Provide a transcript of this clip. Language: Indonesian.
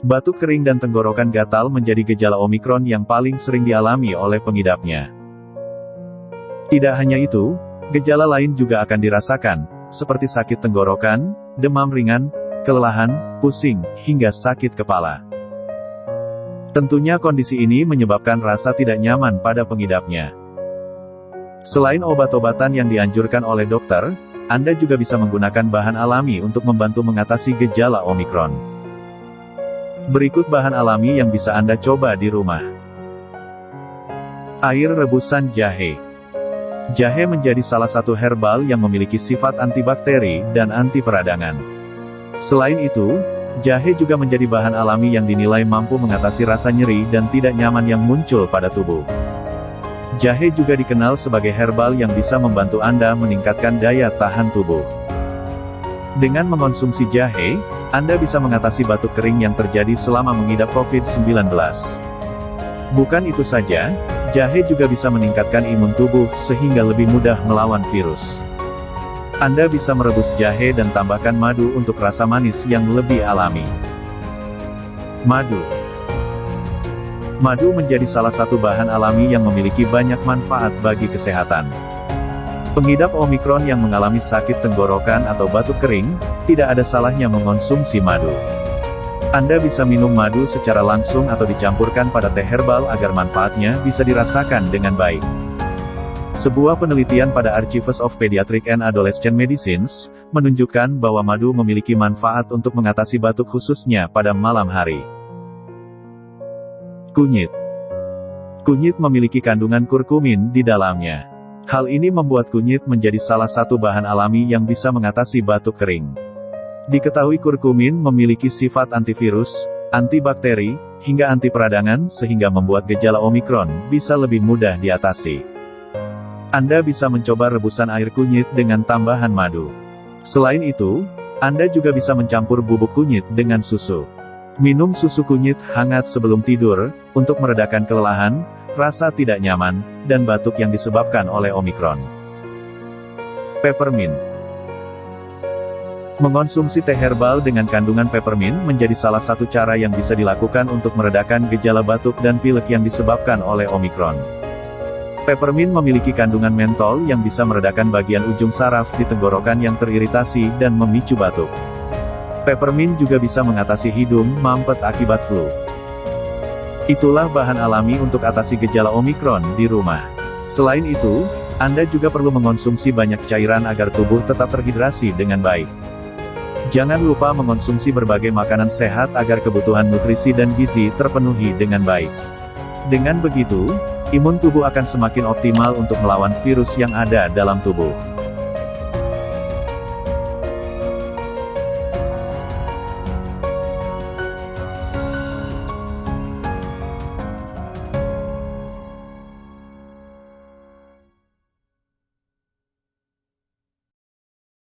Batuk kering dan tenggorokan gatal menjadi gejala Omikron yang paling sering dialami oleh pengidapnya. Tidak hanya itu, gejala lain juga akan dirasakan, seperti sakit tenggorokan, demam ringan, kelelahan, pusing, hingga sakit kepala. Tentunya kondisi ini menyebabkan rasa tidak nyaman pada pengidapnya. Selain obat-obatan yang dianjurkan oleh dokter, Anda juga bisa menggunakan bahan alami untuk membantu mengatasi gejala Omikron. Berikut bahan alami yang bisa Anda coba di rumah. Air rebusan jahe. Jahe menjadi salah satu herbal yang memiliki sifat antibakteri dan anti peradangan. Selain itu, jahe juga menjadi bahan alami yang dinilai mampu mengatasi rasa nyeri dan tidak nyaman yang muncul pada tubuh. Jahe juga dikenal sebagai herbal yang bisa membantu Anda meningkatkan daya tahan tubuh. Dengan mengonsumsi jahe, Anda bisa mengatasi batuk kering yang terjadi selama mengidap COVID-19. Bukan itu saja, jahe juga bisa meningkatkan imun tubuh sehingga lebih mudah melawan virus. Anda bisa merebus jahe dan tambahkan madu untuk rasa manis yang lebih alami. Madu. Madu menjadi salah satu bahan alami yang memiliki banyak manfaat bagi kesehatan. Pengidap Omikron yang mengalami sakit tenggorokan atau batuk kering, tidak ada salahnya mengonsumsi madu. Anda bisa minum madu secara langsung atau dicampurkan pada teh herbal agar manfaatnya bisa dirasakan dengan baik. Sebuah penelitian pada Archives of Pediatric and Adolescent Medicines, menunjukkan bahwa madu memiliki manfaat untuk mengatasi batuk khususnya pada malam hari. Kunyit. Kunyit memiliki kandungan kurkumin di dalamnya. Hal ini membuat kunyit menjadi salah satu bahan alami yang bisa mengatasi batuk kering. Diketahui kurkumin memiliki sifat antivirus, antibakteri, hingga anti peradangan sehingga membuat gejala Omikron bisa lebih mudah diatasi. Anda bisa mencoba rebusan air kunyit dengan tambahan madu. Selain itu, Anda juga bisa mencampur bubuk kunyit dengan susu. Minum susu kunyit hangat sebelum tidur, untuk meredakan kelelahan, rasa tidak nyaman, dan batuk yang disebabkan oleh Omikron. Peppermint. Mengonsumsi teh herbal dengan kandungan peppermint menjadi salah satu cara yang bisa dilakukan untuk meredakan gejala batuk dan pilek yang disebabkan oleh Omikron. Peppermint memiliki kandungan mentol yang bisa meredakan bagian ujung saraf di tenggorokan yang teriritasi dan memicu batuk. Peppermint juga bisa mengatasi hidung mampet akibat flu. Itulah bahan alami untuk atasi gejala Omikron di rumah. Selain itu, Anda juga perlu mengonsumsi banyak cairan agar tubuh tetap terhidrasi dengan baik. Jangan lupa mengonsumsi berbagai makanan sehat agar kebutuhan nutrisi dan gizi terpenuhi dengan baik. Dengan begitu, imun tubuh akan semakin optimal untuk melawan virus yang ada dalam tubuh.